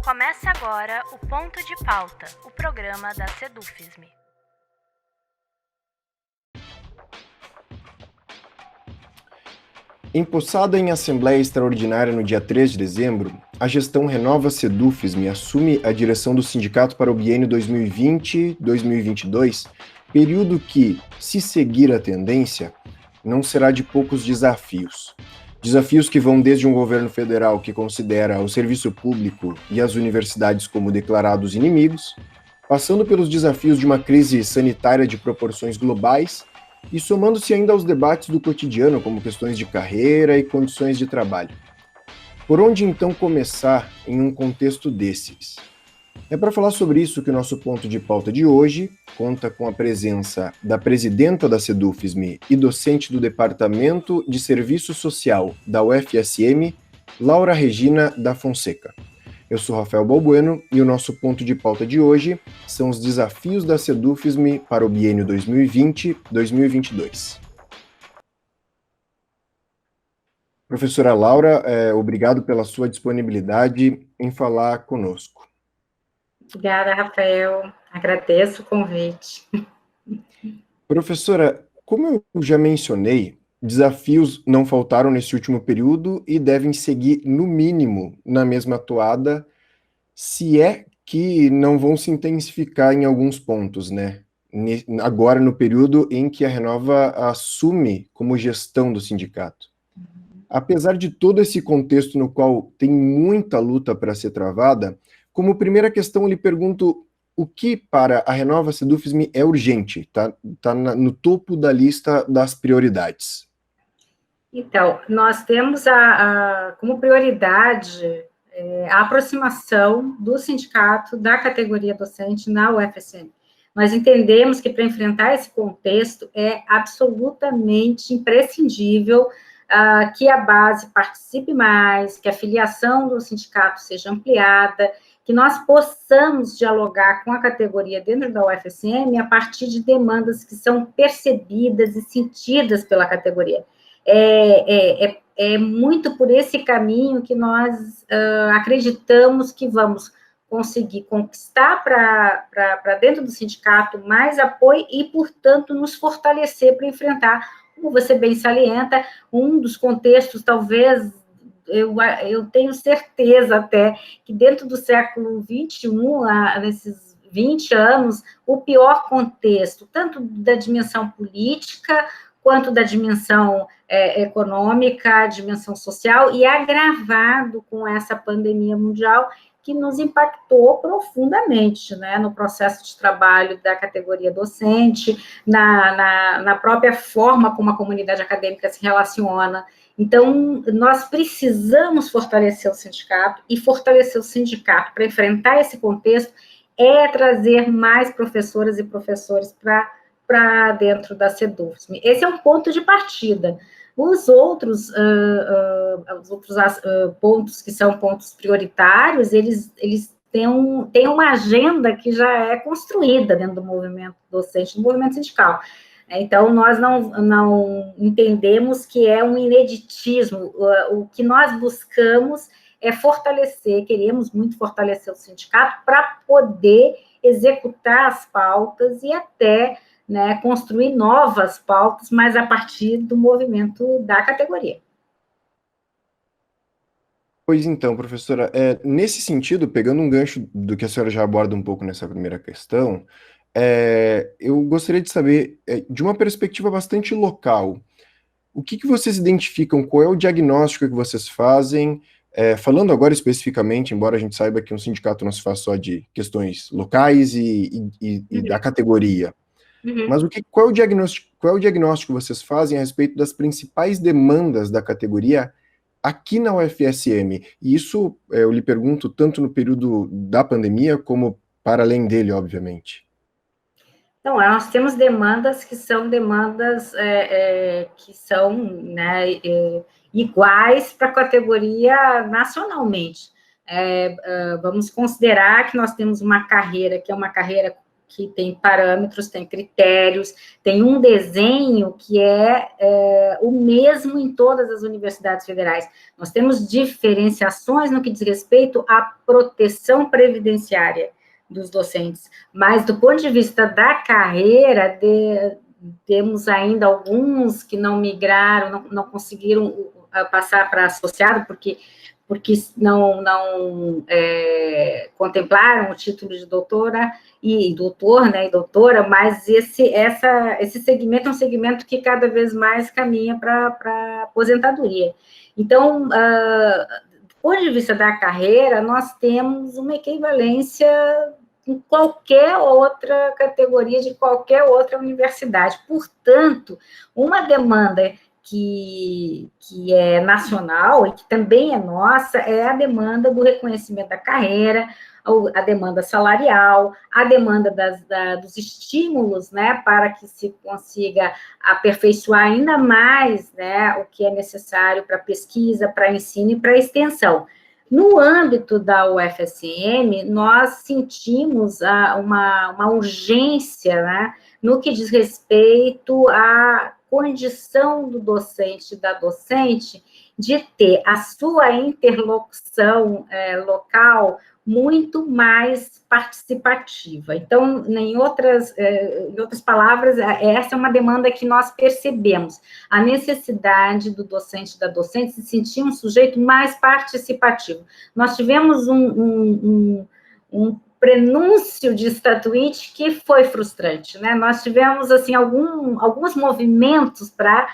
Começa agora o Ponto de Pauta, o programa da Sedufisme. Empossada em Assembleia Extraordinária no dia 3 de dezembro, a gestão Renova Sedufisme assume a direção do sindicato para o biênio 2020-2022, período que, se seguir a tendência, não será de poucos desafios. Desafios que vão desde um governo federal que considera o serviço público e as universidades como declarados inimigos, passando pelos desafios de uma crise sanitária de proporções globais e somando-se ainda aos debates do cotidiano, como questões de carreira e condições de trabalho. Por onde então começar em um contexto desses? É para falar sobre isso que o nosso ponto de pauta de hoje conta com a presença da presidenta da Sedufisme e docente do Departamento de Serviço Social da UFSM, Laura Regina da Fonseca. Eu sou Rafael Balbueno e o nosso ponto de pauta de hoje são os desafios da Sedufisme para o biênio 2020-2022. Professora Laura, obrigado pela sua disponibilidade em falar conosco. Obrigada, Rafael. Agradeço o convite. Professora, como eu já mencionei, desafios não faltaram nesse último período e devem seguir, no mínimo, na mesma toada, se é que não vão se intensificar em alguns pontos, né? Agora, no período em que a Renova assume como gestão do sindicato. Apesar de todo esse contexto no qual tem muita luta para ser travada, como primeira questão eu lhe pergunto o que para a Renova Sedufisme é urgente, tá no topo da lista das prioridades. Então, nós temos como prioridade a aproximação do sindicato da categoria docente na UFSM. Nós entendemos que para enfrentar esse contexto é absolutamente imprescindível que a base participe mais, que a filiação do sindicato seja ampliada, que nós possamos dialogar com a categoria dentro da UFSM a partir de demandas que são percebidas e sentidas pela categoria. É muito por esse caminho que nós acreditamos que vamos conseguir conquistar para dentro do sindicato mais apoio e, portanto, nos fortalecer para enfrentar, como você bem salienta, um dos contextos, talvez, eu tenho certeza até, que dentro do século XXI, nesses 20 anos, o pior contexto, tanto da dimensão política, quanto da dimensão econômica, dimensão social, e agravado com essa pandemia mundial, que nos impactou profundamente, né, no processo de trabalho da categoria docente, na própria forma como a comunidade acadêmica se relaciona. Então, nós precisamos fortalecer o sindicato, e fortalecer o sindicato para enfrentar esse contexto é trazer mais professoras e professores para dentro da Sedufisme. Esse é um ponto de partida. Os outros pontos que são pontos prioritários, eles têm uma agenda que já é construída dentro do movimento docente, do movimento sindical. Então, nós não entendemos que é um ineditismo. O que nós buscamos é fortalecer, queremos muito fortalecer o sindicato para poder executar as pautas e até, né, construir novas pautas, mas a partir do movimento da categoria. Pois então, professora, nesse sentido, pegando um gancho do que a senhora já aborda um pouco nessa primeira questão, eu gostaria de saber, de uma perspectiva bastante local, o que vocês identificam, qual é o diagnóstico que vocês fazem, falando agora especificamente, embora a gente saiba que um sindicato não se faz só de questões locais e da categoria, mas qual é o diagnóstico que vocês fazem a respeito das principais demandas da categoria aqui na UFSM? E isso eu lhe pergunto tanto no período da pandemia como para além dele, obviamente. Então, nós temos demandas que são né, iguais para a categoria nacionalmente. Vamos considerar que nós temos uma carreira que é uma carreira que tem parâmetros, tem critérios, tem um desenho que é o mesmo em todas as universidades federais. Nós temos diferenciações no que diz respeito à proteção previdenciária dos docentes, mas do ponto de vista da carreira, temos ainda alguns que não migraram, não conseguiram passar para associado, porque não contemplaram o título de doutora e doutor, né, e doutora, mas esse segmento é um segmento que cada vez mais caminha para aposentadoria. Então, do ponto de vista da carreira, nós temos uma equivalência em qualquer outra categoria de qualquer outra universidade. Portanto, uma demanda que é nacional e que também é nossa, é a demanda do reconhecimento da carreira, a demanda salarial, a demanda dos estímulos, né, para que se consiga aperfeiçoar ainda mais, né, o que é necessário para pesquisa, para ensino e para extensão. No âmbito da UFSM, nós sentimos uma urgência, né, no que diz respeito à condição do docente e da docente de ter a sua interlocução local muito mais participativa. Então, em outras palavras, essa é uma demanda que nós percebemos, a necessidade do docente e da docente se sentir um sujeito mais participativo. Nós tivemos um prenúncio de estatuinte que foi frustrante, né? Nós tivemos, assim, alguns movimentos para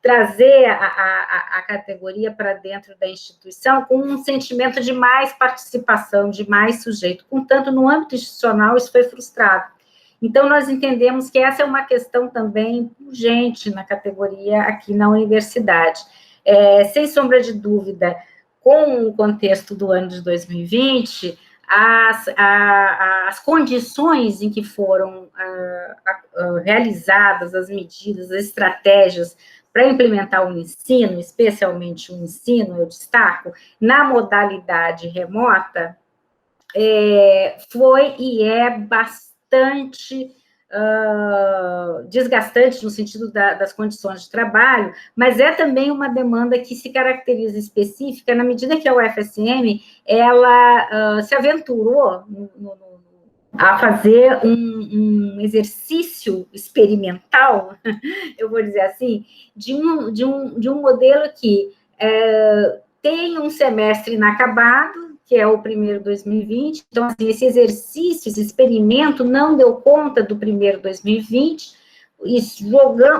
trazer a categoria para dentro da instituição com um sentimento de mais participação, de mais sujeito. Contanto, no âmbito institucional, isso foi frustrado. Então, nós entendemos que essa é uma questão também urgente na categoria aqui na universidade. Sem sombra de dúvida, com o contexto do ano de 2020, as condições em que foram realizadas as medidas, as estratégias para implementar o ensino, especialmente o ensino, eu destaco, na modalidade remota, foi e é bastante desgastante no sentido das condições de trabalho, mas é também uma demanda que se caracteriza específica na medida que a UFSM, ela se aventurou a fazer um exercício experimental, eu vou dizer assim, de um modelo que tem um semestre inacabado, que é o primeiro 2020, então, assim, esse exercício, esse experimento não deu conta do primeiro 2020, e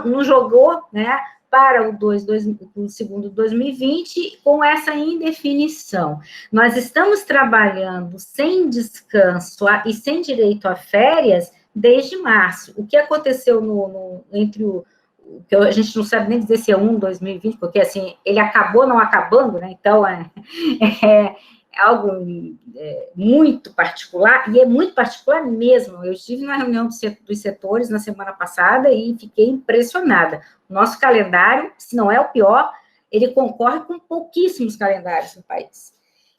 nos jogou, né, para o segundo 2020, com essa indefinição. Nós estamos trabalhando sem descanso e sem direito a férias desde março. O que aconteceu entre que a gente não sabe nem dizer se é 2020, porque, assim, ele acabou não acabando, né, então, é algo muito particular, e é muito particular mesmo. Eu estive na reunião dos setores na semana passada e fiquei impressionada. O nosso calendário, se não é o pior, ele concorre com pouquíssimos calendários no país.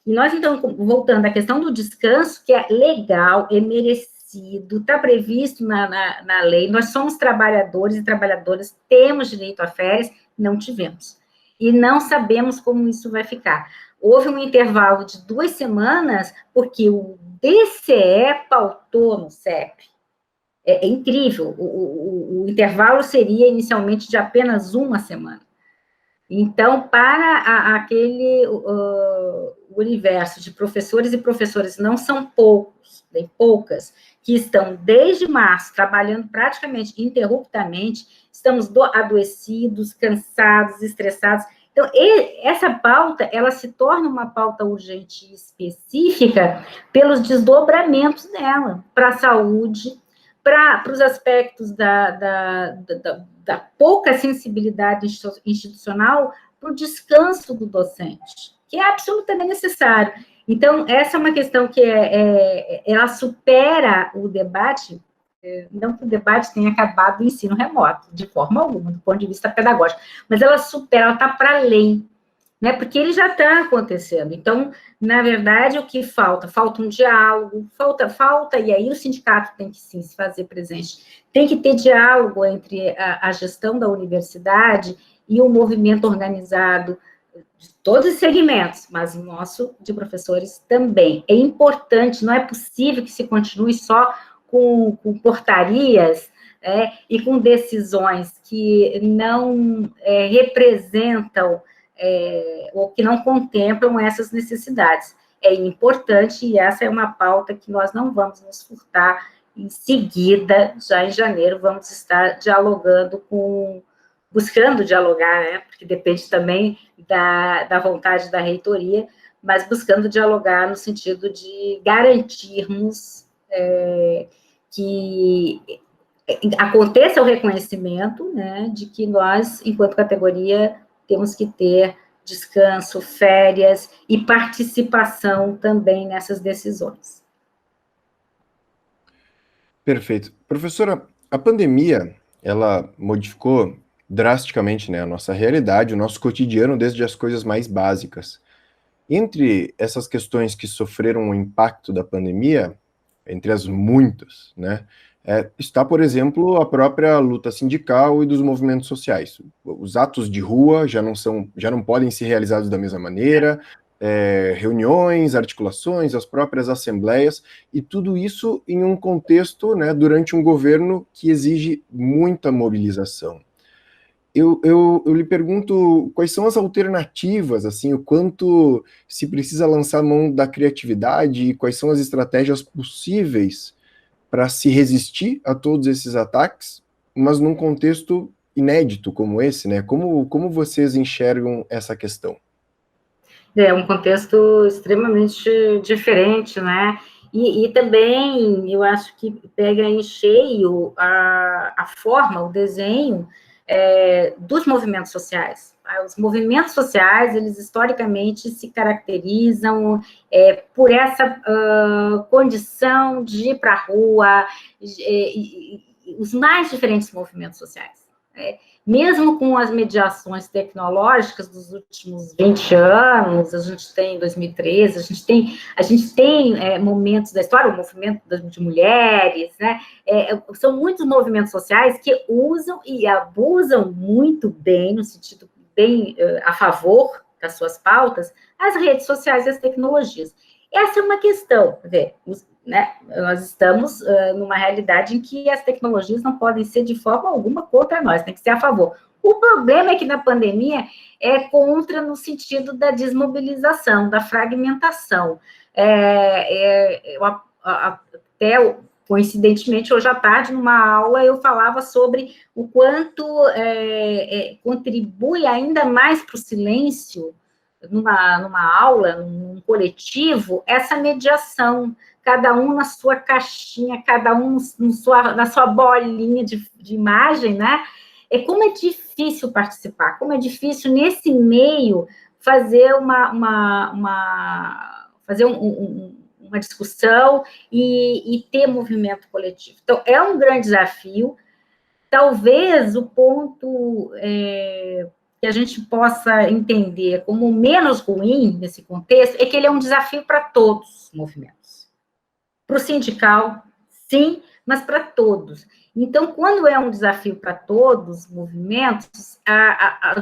E nós, então, voltando à questão do descanso, que é legal, é merecido, está previsto na lei, nós somos trabalhadores e trabalhadoras, temos direito a férias, não tivemos. E não sabemos como isso vai ficar. Houve um intervalo de 2 semanas, porque o DCE pautou no CEP. É incrível, o intervalo seria inicialmente de apenas 1 semana. Então, para aquele universo de professores e professoras, não são poucos, nem poucas, que estão desde março trabalhando praticamente interruptamente, estamos adoecidos, cansados, estressados. Então, essa pauta, ela se torna uma pauta urgente e específica pelos desdobramentos dela, para a saúde, para os aspectos da pouca sensibilidade institucional, para o descanso do docente, que é absolutamente necessário. Então, essa é uma questão que ela supera o debate, não que o debate tenha acabado do ensino remoto, de forma alguma, do ponto de vista pedagógico, mas ela supera, ela está para além. né? Porque ele já está acontecendo. Então, na verdade, o que falta? Falta um diálogo, falta, e aí o sindicato tem que sim se fazer presente. Tem que ter diálogo entre a gestão da universidade e o movimento organizado de todos os segmentos, mas o nosso de professores também. É importante, não é possível que se continue só com portarias e com decisões que não representam ou que não contemplam essas necessidades. É importante, e essa é uma pauta que nós não vamos nos furtar. Em seguida, já em janeiro, vamos estar dialogando buscando dialogar, né, porque depende também da vontade da reitoria, mas buscando dialogar no sentido de garantirmos que aconteça o reconhecimento, né, de que nós, enquanto categoria, temos que ter descanso, férias e participação também nessas decisões. Perfeito. Professora, a pandemia, ela modificou drasticamente, né, a nossa realidade, o nosso cotidiano, desde as coisas mais básicas. Entre essas questões que sofreram o impacto da pandemia, entre as muitas, né, está, por exemplo, a própria luta sindical e dos movimentos sociais. Os atos de rua já não podem ser realizados da mesma maneira, reuniões, articulações, as próprias assembleias, e tudo isso em um contexto, né, durante um governo que exige muita mobilização. Eu lhe pergunto quais são as alternativas, assim, o quanto se precisa lançar mão da criatividade e quais são as estratégias possíveis para se resistir a todos esses ataques, mas num contexto inédito como esse, né? Como vocês enxergam essa questão? É um contexto extremamente diferente, né? E também, eu acho que pega em cheio a forma, o desenho dos movimentos sociais. Os movimentos sociais, eles historicamente se caracterizam por essa condição de ir para a rua, os mais diferentes movimentos sociais. Mesmo com as mediações tecnológicas dos últimos 20 anos, a gente tem, em 2013, a gente tem momentos da história, o movimento de mulheres, né? São muitos movimentos sociais que usam e abusam muito bem, no sentido bem a favor das suas pautas, as redes sociais e as tecnologias. Essa é uma questão, né? Nós estamos numa realidade em que as tecnologias não podem ser de forma alguma contra nós, tem que ser a favor. O problema é que na pandemia é contra no sentido da desmobilização, da fragmentação. Até coincidentemente, hoje à tarde, numa aula, eu falava sobre o quanto contribui ainda mais para o silêncio, numa aula, num coletivo, essa mediação, cada um na sua caixinha, cada um na sua bolinha de imagem, né? Como é difícil participar, como é difícil, nesse meio, fazer uma discussão e ter movimento coletivo. Então, é um grande desafio. Talvez o ponto que a gente possa entender como menos ruim nesse contexto é que ele é um desafio para todos os movimentos. Para o sindical, sim, mas para todos. Então, quando é um desafio para todos os movimentos,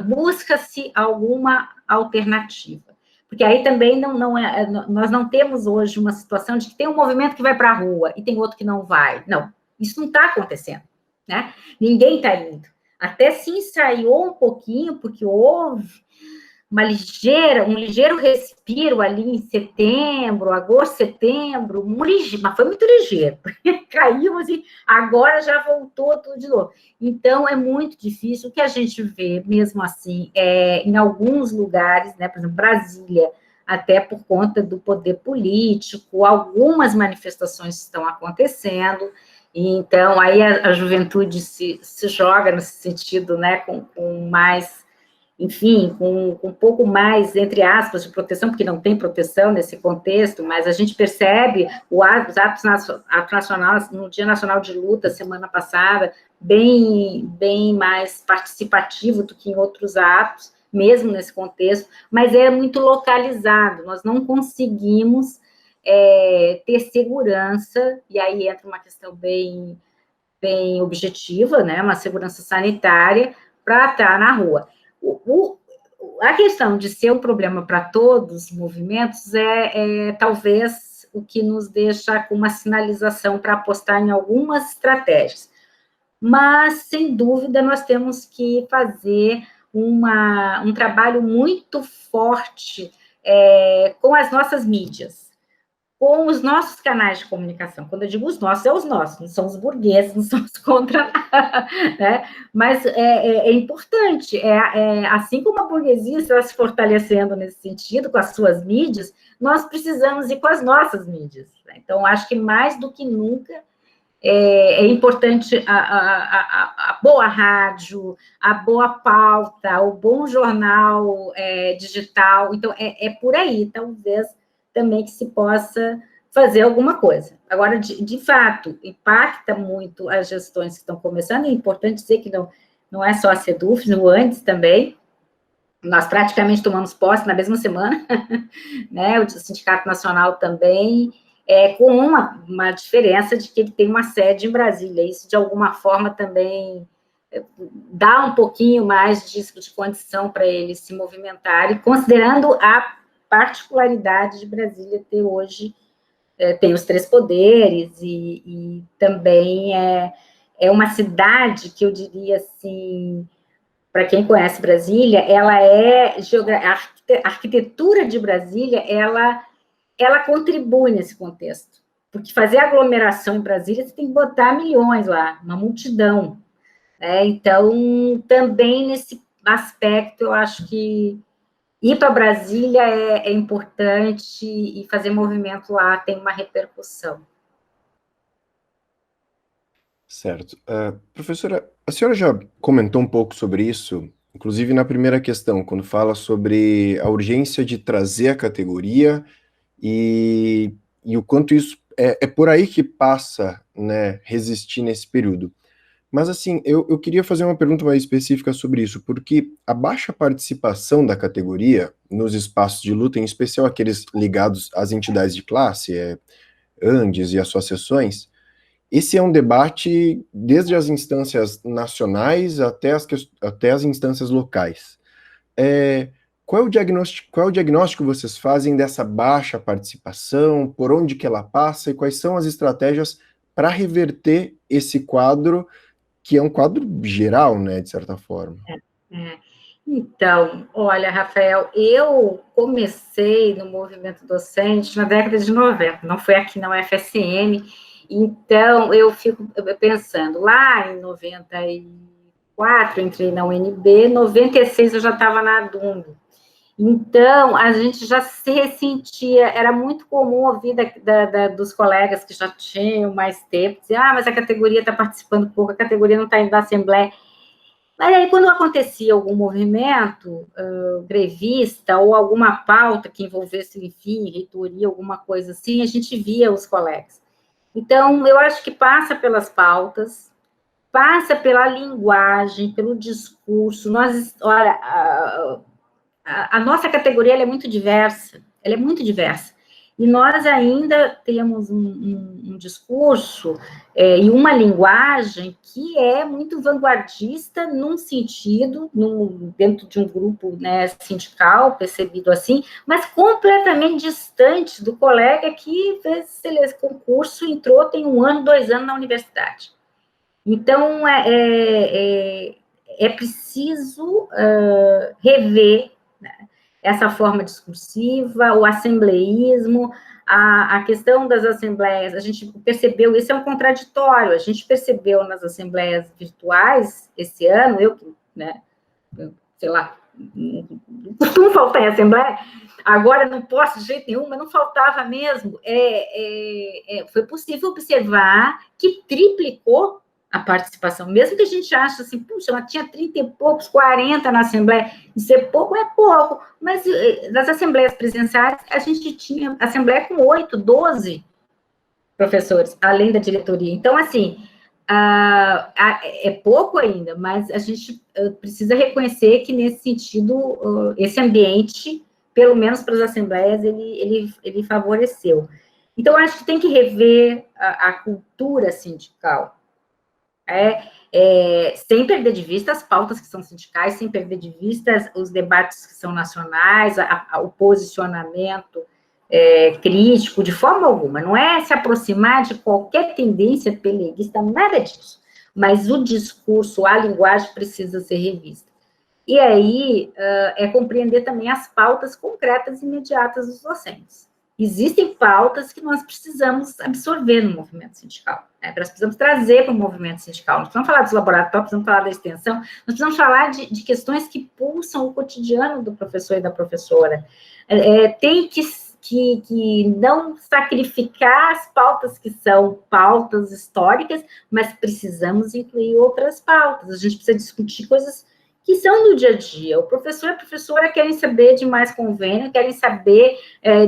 busca-se alguma alternativa. Porque aí também nós não temos hoje uma situação de que tem um movimento que vai para a rua e tem outro que não vai. Não, isso não está acontecendo, né? Ninguém está indo. Até se ensaiou um pouquinho, porque houve um ligeiro respiro ali em setembro, agosto, setembro, mas foi muito ligeiro, caiu assim, agora já voltou tudo de novo. Então, é muito difícil. O que a gente vê, mesmo assim, em alguns lugares, né, por exemplo, Brasília, até por conta do poder político, algumas manifestações estão acontecendo, então, aí a juventude se joga nesse sentido, né, com mais, enfim, com um pouco mais, entre aspas, de proteção, porque não tem proteção nesse contexto, mas a gente percebe os atos nacionais, no Dia Nacional de Luta, semana passada, bem mais participativo do que em outros atos, mesmo nesse contexto, mas é muito localizado, nós não conseguimos ter segurança, e aí entra uma questão bem objetiva, né, uma segurança sanitária para estar na rua. A questão de ser um problema para todos os movimentos talvez o que nos deixa com uma sinalização para apostar em algumas estratégias. Mas, sem dúvida, nós temos que fazer um trabalho muito forte com as nossas mídias, com os nossos canais de comunicação. Quando eu digo os nossos, é os nossos, não são os burgueses, não somos contra nada, né? Mas é importante, assim como a burguesia está se fortalecendo nesse sentido, com as suas mídias, nós precisamos ir com as nossas mídias. Né? Então, acho que mais do que nunca é importante a boa rádio, a boa pauta, o bom jornal digital. Então, é por aí, talvez, também que se possa fazer alguma coisa. Agora, de fato, impacta muito as gestões que estão começando, é importante dizer que não é só a SEDUFES, o antes também, nós praticamente tomamos posse na mesma semana, né, o Sindicato Nacional também, com uma diferença de que ele tem uma sede em Brasília, isso de alguma forma também dá um pouquinho mais de condição para ele se movimentar, e considerando a particularidade de Brasília ter hoje, tem os 3 poderes, e também é uma cidade que eu diria assim, para quem conhece Brasília, ela a arquitetura de Brasília, ela contribui nesse contexto, porque fazer aglomeração em Brasília, você tem que botar milhões lá, uma multidão, né? Então, também nesse aspecto, eu acho que ir para Brasília é importante, e fazer movimento lá tem uma repercussão. Certo. Professora, a senhora já comentou um pouco sobre isso, inclusive na primeira questão, quando fala sobre a urgência de trazer a categoria e o quanto isso é por aí que passa, né, resistir nesse período. Mas, assim, eu queria fazer uma pergunta mais específica sobre isso, porque a baixa participação da categoria nos espaços de luta, em especial aqueles ligados às entidades de classe, Andes e associações, esse é um debate desde as instâncias nacionais até as instâncias locais. Qual é o diagnóstico que vocês fazem dessa baixa participação, por onde que ela passa e quais são as estratégias para reverter esse quadro, que é um quadro geral, né, de certa forma? Então, olha, Rafael, eu comecei no movimento docente na década de 90, não foi aqui na UFSM, então eu fico pensando, lá em 94, entrei na UNB, 96 eu já estava na ADUMB. Então, a gente já se ressentia, era muito comum ouvir dos colegas que já tinham mais tempo, dizer, mas a categoria está participando pouco, a categoria não está indo na Assembleia. Mas aí, quando acontecia algum movimento grevista, ou alguma pauta que envolvesse, enfim, reitoria, alguma coisa assim, a gente via os colegas. Então, eu acho que passa pelas pautas, passa pela linguagem, pelo discurso. Olha, a nossa categoria ela é muito diversa, e nós ainda temos um discurso e uma linguagem que é muito vanguardista num sentido, dentro de um grupo, né, sindical, percebido assim, mas completamente distante do colega que fez esse concurso, entrou, tem 1 ano, 2 anos na universidade. Então, é preciso rever, né, essa forma discursiva, o assembleísmo, a questão das assembleias, a gente percebeu, isso é um contraditório, a gente percebeu nas assembleias virtuais, esse ano, sei lá, não falta em assembleia, agora não posso de jeito nenhum, mas não faltava mesmo, foi possível observar que triplicou a participação, mesmo que a gente ache assim, puxa, ela tinha 30 e poucos, 40 na Assembleia, isso é pouco, mas nas Assembleias presenciais, a gente tinha Assembleia com 8, 12 professores, além da diretoria. Então, assim, É pouco ainda, mas a gente precisa reconhecer que, nesse sentido, esse ambiente, pelo menos para as assembleias, ele favoreceu. Então, acho que tem que rever a cultura sindical, sem perder de vista as pautas que são sindicais, sem perder de vista os debates que são nacionais, o posicionamento crítico, de forma alguma. Não é se aproximar de qualquer tendência peleguista, nada disso. Mas o discurso, a linguagem precisa ser revista. E aí compreender também as pautas concretas e imediatas dos docentes. Existem pautas que nós precisamos absorver no movimento sindical, nós precisamos trazer para o movimento sindical. Nós precisamos falar dos laboratórios, precisamos falar da extensão, nós precisamos falar de questões que pulsam o cotidiano do professor e da professora. Tem que não sacrificar as pautas que são pautas históricas, mas precisamos incluir outras pautas. A gente precisa discutir coisas que são do dia a dia. O professor e a professora querem saber de mais convênio, querem saber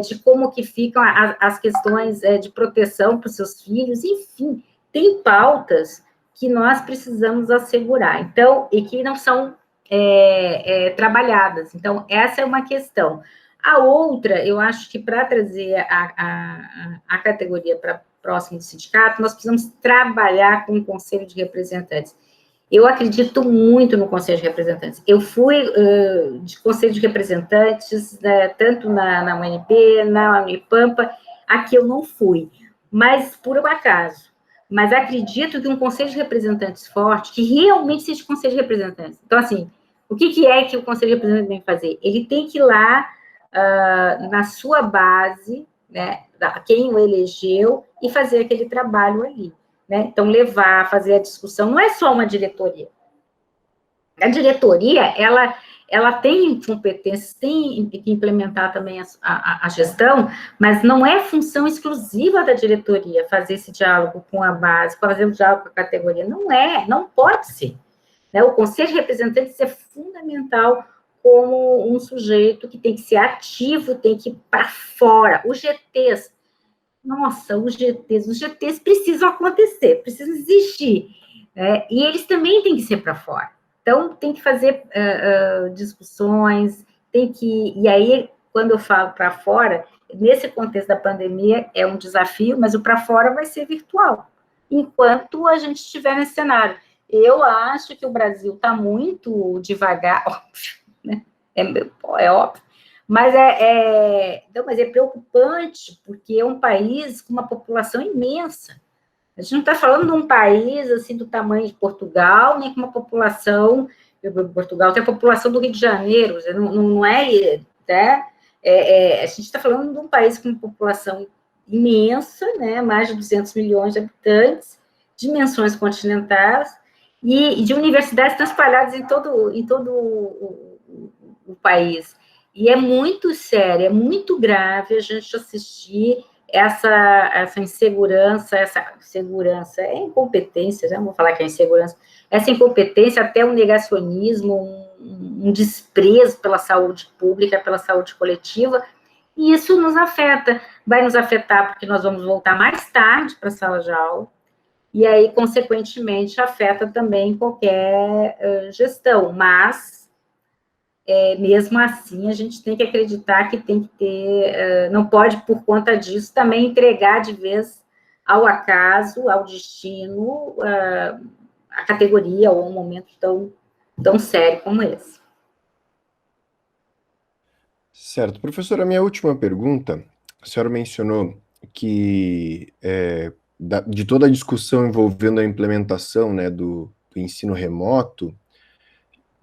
de como que ficam as questões de proteção para os seus filhos, enfim, tem pautas que nós precisamos assegurar, então, e que não são trabalhadas. Então, essa é uma questão. A outra, eu acho que para trazer a categoria para próximo do sindicato, nós precisamos trabalhar com o Conselho de Representantes. Eu acredito muito no Conselho de Representantes. Eu fui de Conselho de Representantes, tanto na UNB, na Unipampa, aqui eu não fui, mas por um acaso. Mas acredito que um Conselho de Representantes forte, que realmente seja Conselho de Representantes. Então, assim, o que é que o Conselho de Representantes tem que fazer? Ele tem que ir lá na sua base, né, quem o elegeu, e fazer aquele trabalho ali. Né? Então, fazer a discussão, não é só uma diretoria. A diretoria, ela tem competências, tem que implementar também a gestão, mas não é função exclusiva da diretoria fazer esse diálogo com a base, fazer o diálogo com a categoria. Não pode ser. Né? O Conselho de Representantes é fundamental como um sujeito que tem que ser ativo, tem que ir para fora. Os GTs, nossa, os GTs precisam acontecer, precisam existir, né? E eles também têm que ser para fora. Então, tem que fazer discussões, e aí, quando eu falo para fora, nesse contexto da pandemia, é um desafio, mas o para fora vai ser virtual, enquanto a gente estiver nesse cenário. Eu acho que o Brasil está muito devagar, óbvio, né? É óbvio, mas mas é preocupante, porque é um país com uma população imensa. A gente não está falando de um país assim do tamanho de Portugal, nem com uma população. Portugal tem a população do Rio de Janeiro, não é. Né? A gente está falando de um país com uma população imensa, né? Mais de 200 milhões de habitantes, dimensões continentais, e de universidades que estão espalhadas em todo o país. E é muito sério, é muito grave a gente assistir essa insegurança, é incompetência, já vou falar que é insegurança, essa incompetência, até um negacionismo, um desprezo pela saúde pública, pela saúde coletiva, e isso nos afeta, vai nos afetar porque nós vamos voltar mais tarde para a sala de aula, e aí, consequentemente, afeta também qualquer gestão, mas mesmo assim, a gente tem que acreditar que tem que ter, não pode, por conta disso, também entregar de vez ao acaso, ao destino, a categoria ou um momento tão sério como esse. Certo. Professora, a minha última pergunta, a senhora mencionou que de toda a discussão envolvendo a implementação, né, do ensino remoto,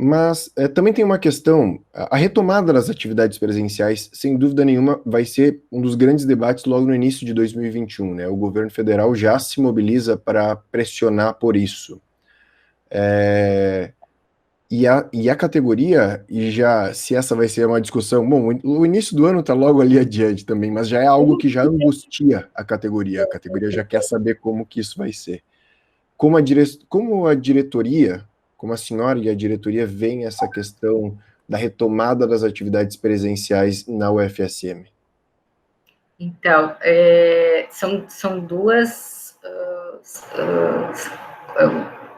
mas também tem uma questão, a retomada das atividades presenciais, sem dúvida nenhuma, vai ser um dos grandes debates logo no início de 2021, né? O governo federal já se mobiliza para pressionar por isso. E a categoria, se essa vai ser uma discussão, bom, o início do ano está logo ali adiante também, mas já é algo que já angustia a categoria já quer saber como que isso vai ser. Como a diretoria, como a senhora e a diretoria veem essa questão da retomada das atividades presenciais na UFSM? Então, são duas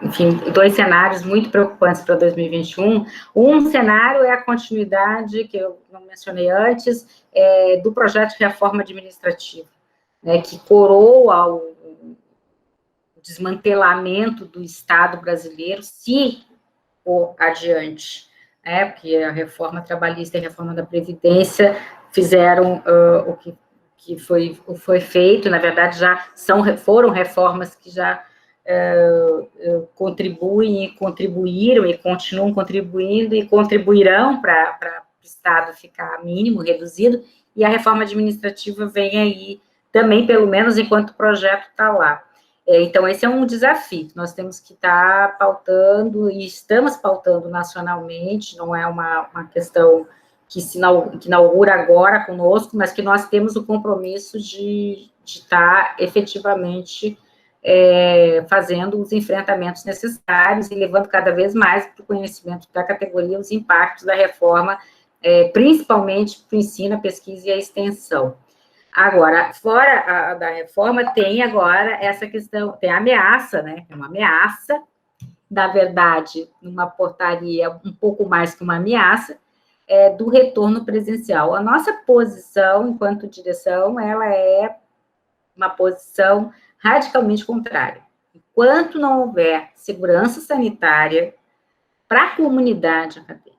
enfim, dois cenários muito preocupantes para 2021. Um cenário é a continuidade, que eu não mencionei antes, do projeto de reforma administrativa, né, que coroa o desmantelamento do Estado brasileiro, se for adiante, né, porque a reforma trabalhista e a reforma da Previdência fizeram o que foi feito, na verdade, foram reformas que já contribuem e contribuíram e continuam contribuindo e contribuirão para o Estado ficar mínimo, reduzido, e a reforma administrativa vem aí também, pelo menos enquanto o projeto está lá. Então, esse é um desafio que nós temos que estar pautando, e estamos pautando nacionalmente, não é uma questão que inaugura agora conosco, mas que nós temos o compromisso de estar efetivamente fazendo os enfrentamentos necessários e levando cada vez mais para o conhecimento da categoria os impactos da reforma, principalmente para o ensino, a pesquisa e a extensão. Agora, fora da reforma, tem agora essa questão, tem a ameaça, né? É uma ameaça, na verdade, numa portaria um pouco mais que uma ameaça, do retorno presencial. A nossa posição, enquanto direção, ela é uma posição radicalmente contrária. Enquanto não houver segurança sanitária para a comunidade acadêmica,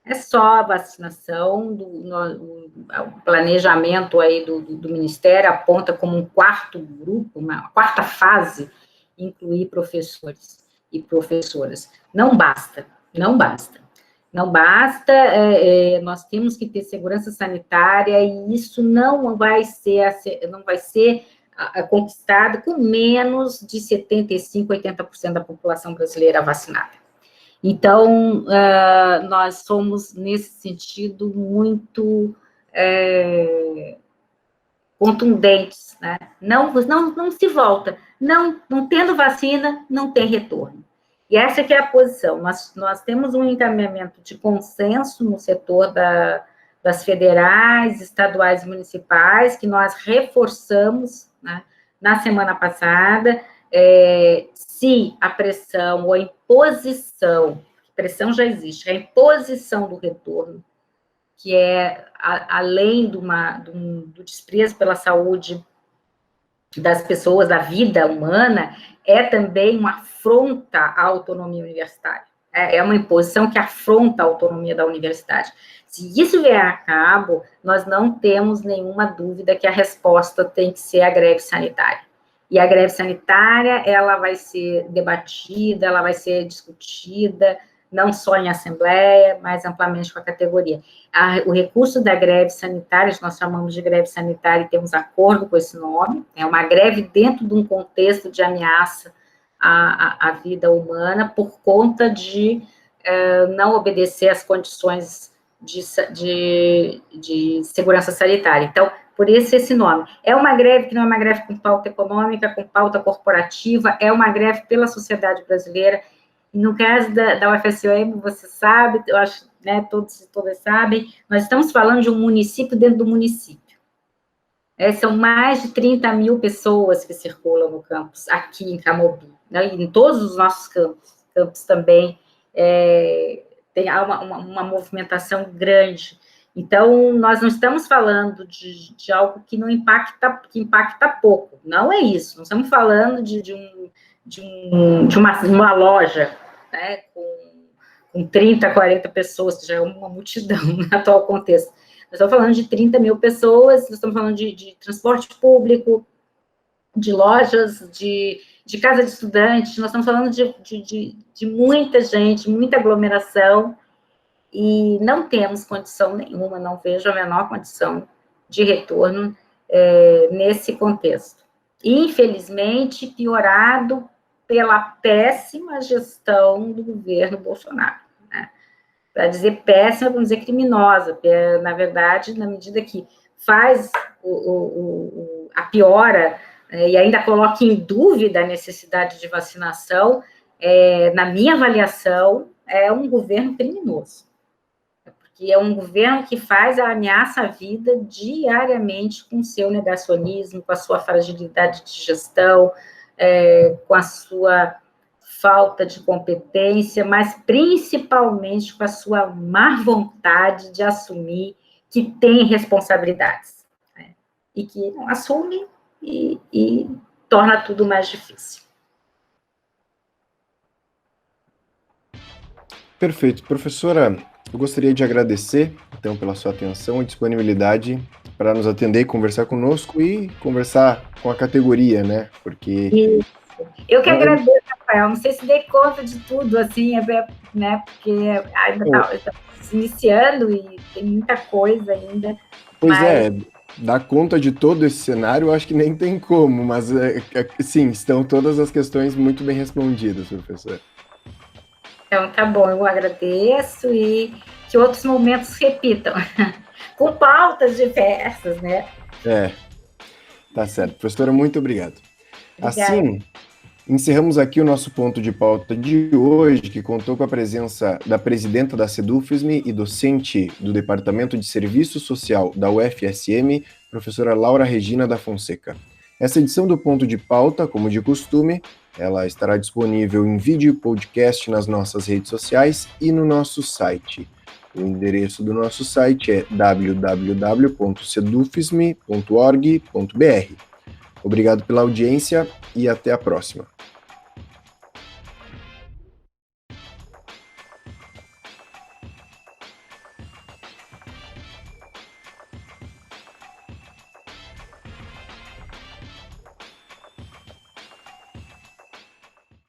é só a vacinação, o planejamento aí do Ministério aponta como um quarto grupo, uma quarta fase, incluir professores e professoras. Não basta, não basta. Não basta, nós temos que ter segurança sanitária e isso não vai ser conquistado com menos de 75%, 80% da população brasileira vacinada. Então, nós somos, nesse sentido, muito contundentes, né? Não se volta. Não tendo vacina, não tem retorno. E essa que é a posição. Nós temos um encaminhamento de consenso no setor das federais, estaduais e municipais, que nós reforçamos, né, na semana passada. Se a pressão ou a imposição, pressão já existe, a imposição do retorno, que é além do desprezo pela saúde das pessoas, da vida humana, é também uma afronta à autonomia universitária. É uma imposição que afronta a autonomia da universidade. Se isso vier a cabo, nós não temos nenhuma dúvida que a resposta tem que ser a greve sanitária. E a greve sanitária, ela vai ser debatida, ela vai ser discutida, não só em assembleia, mas amplamente com a categoria. O recurso da greve sanitária, nós chamamos de greve sanitária e temos acordo com esse nome, é uma greve dentro de um contexto de ameaça à vida humana por conta de não obedecer às condições de segurança sanitária. Então, por isso esse nome. É uma greve que não é uma greve com pauta econômica, com pauta corporativa, é uma greve pela sociedade brasileira. No caso da UFSM, você sabe, eu acho, né, todos e todas sabem, nós estamos falando de um município dentro do município. São mais de 30 mil pessoas que circulam no campus, aqui em Camobi, né, e em todos os nossos campos também, tem uma movimentação grande. Então, nós não estamos falando de algo que não impacta, que impacta pouco, não é isso, nós estamos falando de uma loja, né, com 30, 40 pessoas, que já é uma multidão no atual contexto. Nós estamos falando de 30 mil pessoas, nós estamos falando de transporte público, de lojas, de casa de estudantes, nós estamos falando de muita gente, muita aglomeração, e não temos condição nenhuma, não vejo a menor condição de retorno nesse contexto. Infelizmente, piorado pela péssima gestão do governo Bolsonaro, né? Para dizer péssima, vamos dizer criminosa, porque, na verdade, na medida que faz a piora, e ainda coloca em dúvida a necessidade de vacinação, na minha avaliação, é um governo criminoso. Porque é um governo que faz a ameaça à vida diariamente com o seu negacionismo, com a sua fragilidade de gestão, com a sua falta de competência, mas principalmente com a sua má vontade de assumir que tem responsabilidades, né? E que não assume e torna tudo mais difícil. Perfeito. Professora, eu gostaria de agradecer, então, pela sua atenção e disponibilidade para nos atender e conversar conosco e conversar com a categoria, né? Porque... Isso. Eu que agradeço, Rafael. Não sei se dei conta de tudo, assim, né? Porque ainda está se iniciando e tem muita coisa ainda. Pois é, dar conta de todo esse cenário, eu acho que nem tem como, mas, sim, estão todas as questões muito bem respondidas, professor. Então, tá bom, eu agradeço e que outros momentos se repitam, com pautas diversas, né? Tá certo. Professora, muito obrigado. Obrigada. Assim, encerramos aqui o nosso ponto de pauta de hoje, que contou com a presença da presidenta da SEDUFISM e docente do Departamento de Serviço Social da UFSM, professora Laura Regina da Fonseca. Essa edição do Ponto de Pauta, como de costume, ela estará disponível em vídeo e podcast nas nossas redes sociais e no nosso site. O endereço do nosso site é www.sedufism.org.br. Obrigado pela audiência e até a próxima.